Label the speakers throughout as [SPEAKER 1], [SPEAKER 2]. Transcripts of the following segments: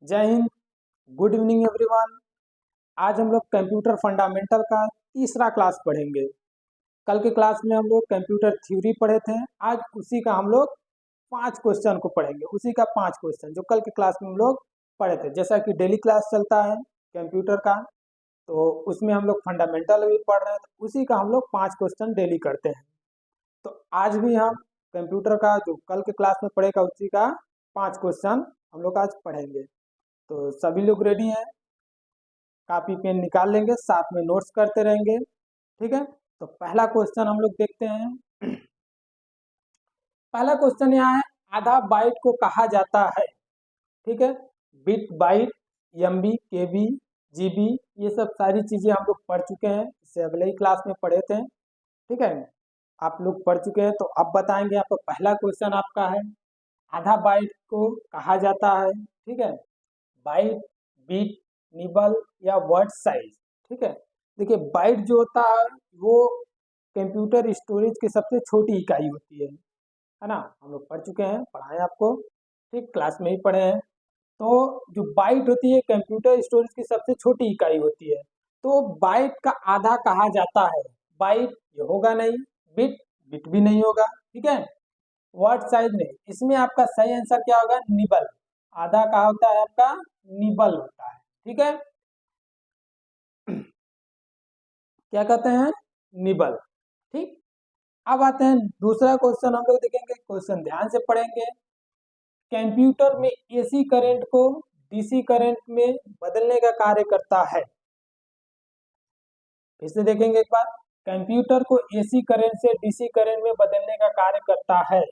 [SPEAKER 1] जय Hind. Good evening everyone. आज हम लोग कंप्यूटर फंडामेंटल का तीसरा क्लास पढ़ेंगे। कल के क्लास में हम लोग कंप्यूटर थ्योरी पढ़े थे। आज उसी का हम लोग 5 क्वेश्चन को पढ़ेंगे। उसी का 5 क्वेश्चन जो कल के क्लास में हम लोग पढ़े थे। जैसा कि डेली क्लास चलता है कंप्यूटर का, तो उसमें हम लोग फंडामेंटल भी पढ़ रहे हैं, तो उसी का हम लोग 5 क्वेश्चन डेली करते हैं। तो आज भी हम कंप्यूटर का जो कल के क्लास में पढ़ेगा उसी का 5 क्वेश्चन हम लोग आज पढ़ेंगे। तो सभी लोग रेडी हैं? कापी पेन निकाल लेंगे, साथ में नोट्स करते रहेंगे। ठीक है, तो पहला क्वेश्चन हम लोग देखते हैं। पहला क्वेश्चन यहाँ है, आधा बाइट को कहा जाता है। ठीक है, बिट, बाइट, एमबी, केबी, जीबी, ये सब सारी चीजें हम लोग पढ़ चुके हैं, इससे अगले ही क्लास में पढ़े थे। ठीक है, आप लोग पढ़ चुके हैं। तो अब बताएंगे, आपका पहला क्वेश्चन आपका है, आधा बाइट को कहा जाता है। ठीक है, बाइट, बीट, निबल या वर्ड साइज। ठीक है, देखिए बाइट जो होता है वो कंप्यूटर स्टोरेज की सबसे छोटी इकाई होती है ना। हम लोग पढ़ चुके हैं, पढ़ाए आपको, ठीक, क्लास में ही पढ़े हैं। तो जो बाइट होती है कंप्यूटर स्टोरेज की सबसे छोटी इकाई होती है। तो बाइट का आधा कहा जाता है। बाइट ये होगा नहीं, बिट बिट भी नहीं होगा। ठीक है, वर्ड साइज नहीं। इसमें आपका सही आंसर क्या होगा? निबल। आधा का होता है आपका निबल होता है। ठीक है, क्या कहते हैं? निबल। ठीक, अब आते हैं दूसरा क्वेश्चन, हम लोग देखेंगे। क्वेश्चन ध्यान से पढ़ेंगे। कंप्यूटर में एसी करंट को डीसी करंट में बदलने का कार्य करता है। फिर से देखेंगे एक बार। कंप्यूटर को एसी करंट से डीसी करंट में बदलने का कार्य करता है।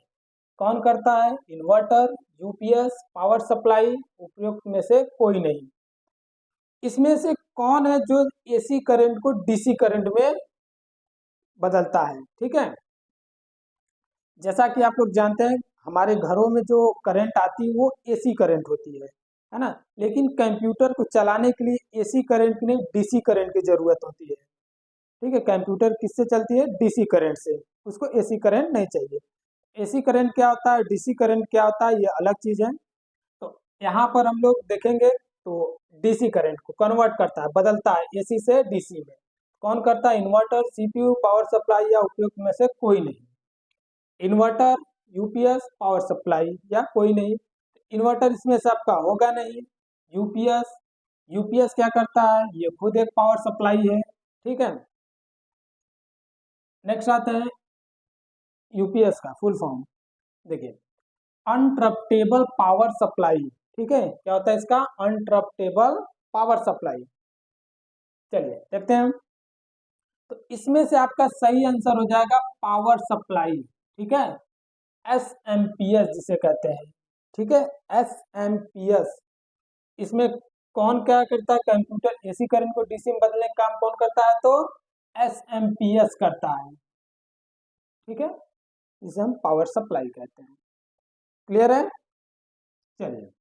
[SPEAKER 1] कौन करता है? इन्वर्टर, यूपीएस, पावर सप्लाई, उपयुक्त में से कोई नहीं। इसमें से कौन है जो एसी करंट को डीसी करंट में बदलता है? ठीक है, जैसा कि आप लोग जानते हैं, हमारे घरों में जो करंट आती है वो एसी करंट होती है ना। लेकिन कंप्यूटर को चलाने के लिए एसी करंट की नहीं, डीसी करंट की जरूरत होती है। ठीक है, कंप्यूटर किससे चलती है? डीसी करंट से। उसको एसी करंट नहीं चाहिए। एसी करंट क्या होता है, डीसी करंट क्या होता है, ये अलग चीज है। तो यहाँ पर हम लोग देखेंगे, तो डीसी करंट को कन्वर्ट करता है, बदलता है एसी से डीसी में। कौन करता है? इन्वर्टर, सीपीयू, पावर सप्लाई या उपयुक्त में से कोई नहीं। इन्वर्टर, यूपीएस, पावर सप्लाई या कोई नहीं। इन्वर्टर इसमें से आपका होगा नहीं। यूपीएस, यूपीएस क्या करता है? ये खुद एक पावर सप्लाई है। ठीक है, नेक्स्ट आते हैं यूपीएस का फुल फॉर्म। देखिए, अनट्रप्टेबल पावर सप्लाई। ठीक है, क्या होता है इसका? अनट्रप्टेबल पावर सप्लाई। चलिए देखते हैं। तो इसमें से आपका सही आंसर हो जाएगा पावर सप्लाई। ठीक है, एसएमपीएस जिसे कहते हैं। ठीक है, एसएमपीएस। इसमें कौन क्या करता है? कंप्यूटर एसी करंट को डीसी में बदलने का काम कौन करता है? तो एसएमपीएस करता है। ठीक है, जिसे हम पावर सप्लाई कहते हैं। क्लियर है? चलिए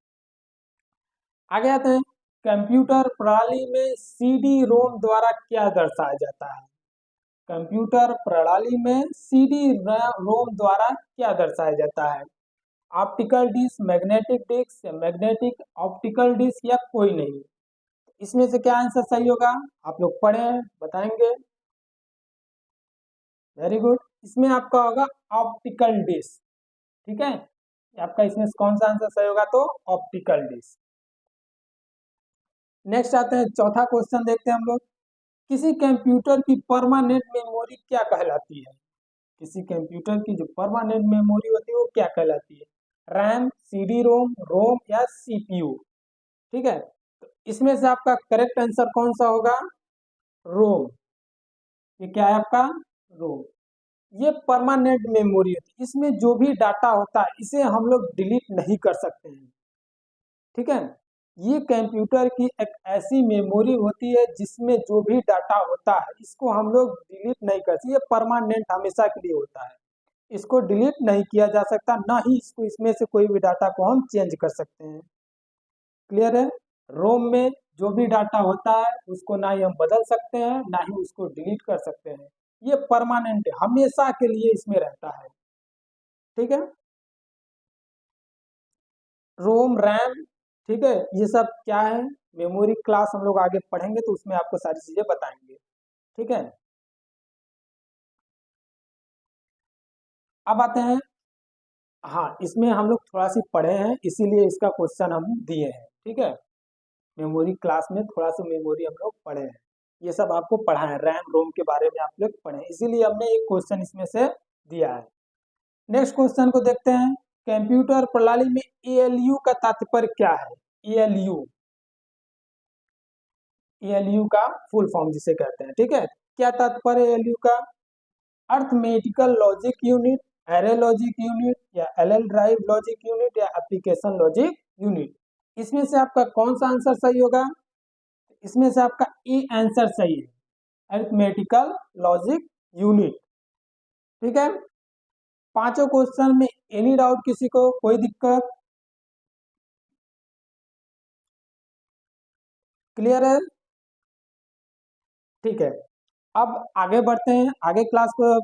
[SPEAKER 1] आगे आते हैं। कंप्यूटर प्रणाली में सीडी रोम द्वारा क्या दर्शाया जाता है? कंप्यूटर प्रणाली में सीडी रोम द्वारा क्या दर्शाया जाता है? ऑप्टिकल डिस्क, मैग्नेटिक डिस्क या मैग्नेटिक ऑप्टिकल डिस्क या कोई नहीं। इसमें से क्या आंसर सही होगा? आप लोग पढ़े हैं, बताएंगे। वेरी गुड, इसमें आपका होगा ऑप्टिकल डिस्क। ठीक है, आपका इसमें से कौन सा आंसर सही होगा? तो ऑप्टिकल डिस्क। नेक्स्ट आते हैं, चौथा क्वेश्चन देखते हैं हम लोग। किसी कंप्यूटर की परमानेंट मेमोरी क्या कहलाती है? किसी कंप्यूटर की जो परमानेंट मेमोरी होती है वो क्या कहलाती है? रैम, सीडी रोम, रोम या सीपीयू। ठीक है, तो इसमें से आपका करेक्ट आंसर कौन सा होगा? रोम। ये क्या है आपका? रोम। ये परमानेंट मेमोरी होती है। इसमें जो भी डाटा होता है इसे हम लोग डिलीट नहीं कर सकते हैं। ठीक है, ये कंप्यूटर की एक ऐसी मेमोरी होती है जिसमें जो भी डाटा होता है इसको हम लोग डिलीट नहीं कर सकते। ये परमानेंट हमेशा के लिए होता है, इसको डिलीट नहीं किया जा सकता, ना ही इसको इसमें से कोई भी डाटा को हम चेंज कर सकते हैं। क्लियर है? रोम में जो भी डाटा होता है उसको ना ही हम बदल सकते हैं, ना ही उसको डिलीट कर सकते हैं। ये परमानेंट है, हमेशा के लिए इसमें रहता है। ठीक है, रोम, रैम, ठीक है, ये सब क्या है, मेमोरी क्लास हम लोग आगे पढ़ेंगे तो उसमें आपको सारी चीजें बताएंगे। ठीक है, अब आते हैं, हाँ इसमें हम लोग थोड़ा सी पढ़े हैं इसीलिए इसका क्वेश्चन हम दिए हैं। ठीक है, मेमोरी क्लास में थोड़ा सा मेमोरी हम लोग पढ़े हैं, ये सब आपको पढ़ा है, रैम रोम के बारे में आप लोग पढ़े हैं, इसीलिए हमने एक क्वेश्चन इसमें से दिया है। नेक्स्ट क्वेश्चन को देखते हैं, कंप्यूटर प्रणाली में एएलयू का तात्पर्य क्या है। एएलयू, एएलयू का फुल फॉर्म जिसे कहते हैं, ठीक है, क्या तात्पर्य एएलयू का, arithmetical logic unit, array logic unit, या एलएल ड्राइव लॉजिक यूनिट, या एप्लीकेशन लॉजिक यूनिट। इसमें से आपका कौन सा आंसर सही होगा, इसमें से आपका ए आंसर सही है, अरिथमेटिकल लॉजिक यूनिट। ठीक है, पांचों क्वेश्चन में एनी डाउट किसी को, कोई दिक्कत, क्लियर है। ठीक है, अब आगे बढ़ते हैं, आगे क्लास को